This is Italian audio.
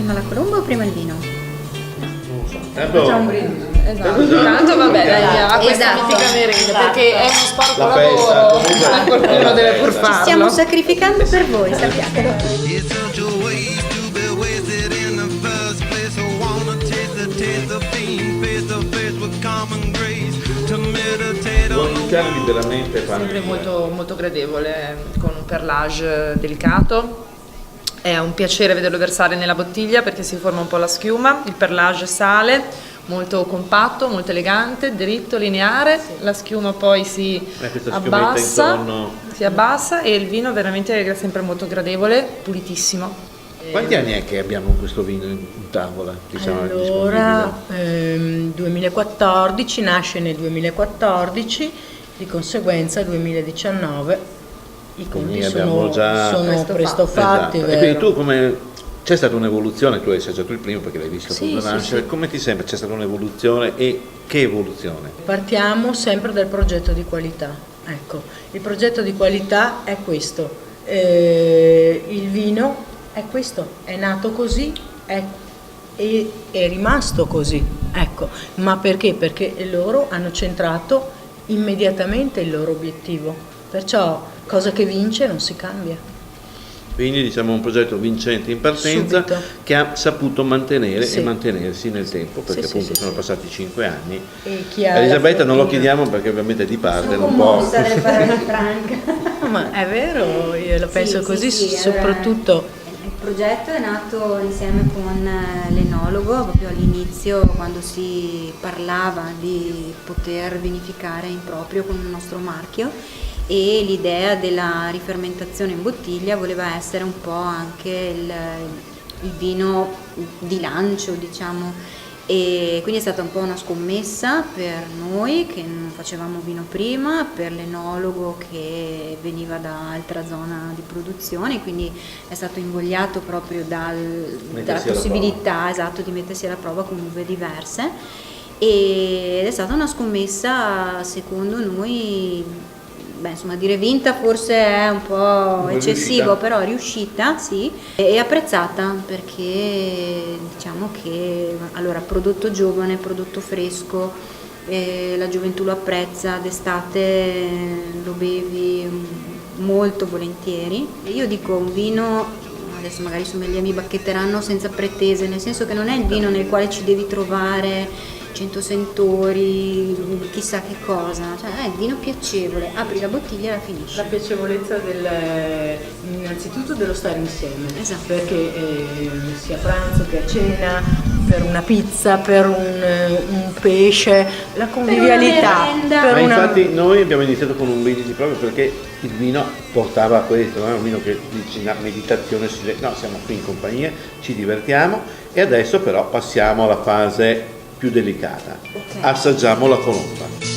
Prima la colomba o prima il vino? Facciamo un brindisi. Esatto, tanto vabbè, dai, a questa Esatto. mitica merenda, perché è uno sporco La festa, lavoro, comunque, qualcuno deve pur Ci farlo. stiamo sacrificando per voi, sappiatelo. It's such a waste to be wasted in the first place. I wanna taste of being face to face with common grace. To meditate on Buon carne veramente Sempre molto, molto gradevole, con un perlage delicato. È un piacere vederlo versare nella bottiglia perché si forma un po' la schiuma, il perlage sale, molto compatto, molto elegante, dritto, lineare, la schiuma poi si questa schiumetta abbassa, intorno. si abbassa e il vino veramente è sempre molto gradevole, pulitissimo. Quanti anni è che abbiamo questo vino in tavola? Diciamo, Allora, 2014, nasce nel 2014, di conseguenza 2019 i Quindi conti abbiamo già sono presto fatti. Esatto. E quindi tu come... C'è stata un'evoluzione, tu hai assaggiato il primo perché l'hai visto Sì, appunto sì, nascere, sì. come ti sembra? C'è stata un'evoluzione e che evoluzione? Partiamo sempre dal progetto di qualità. Ecco, il progetto di qualità è questo. Il vino è questo, è nato così, è rimasto così. Ecco, ma perché? Perché loro hanno centrato immediatamente il loro obiettivo. Perciò cosa che vince non si cambia. Quindi diciamo un progetto vincente in partenza Subito. che ha saputo mantenere Sì. e mantenersi nel tempo, perché Sì, appunto sì, sono sì. passati 5 anni. E chi ha Elisabetta la non lo fortuna- chiediamo perché ovviamente di parte Sono un po'. commossa delle parole di Franca. Ma è vero, io la penso Sì, così, sì, sì, soprattutto. allora, il progetto è nato insieme con l'enologo proprio all'inizio, quando si parlava di poter vinificare in proprio con il nostro marchio, e l'idea della rifermentazione in bottiglia voleva essere un po' anche il vino di lancio, diciamo. E quindi è stata un po' una scommessa per noi che non facevamo vino prima, per l'enologo che veniva da altra zona di produzione, quindi è stato invogliato proprio dalla Mettersi alla possibilità, esatto, di mettersi alla prova con uve diverse, ed è stata una scommessa secondo noi, beh, insomma, dire vinta forse è un po' eccessivo, riuscita. però riuscita, sì, e apprezzata perché diciamo che allora prodotto giovane, prodotto fresco, la gioventù lo apprezza, d'estate lo bevi molto volentieri. E io dico un vino, adesso magari i sommelier mi bacchetteranno, senza pretese, nel senso che non è il vino nel quale ci devi trovare 100 sentori, chissà che cosa, cioè è il vino piacevole, apri la bottiglia e la finisci. La piacevolezza innanzitutto dello stare insieme, Esatto. perché sia a pranzo che a cena, per una pizza, per un pesce, la convivialità. merenda. Ma infatti noi abbiamo iniziato con un brindisi proprio perché il vino portava a questo, non è un vino che dici una meditazione, no, siamo qui in compagnia, ci divertiamo e adesso però passiamo alla fase più delicata. Ok. Assaggiamo la colomba.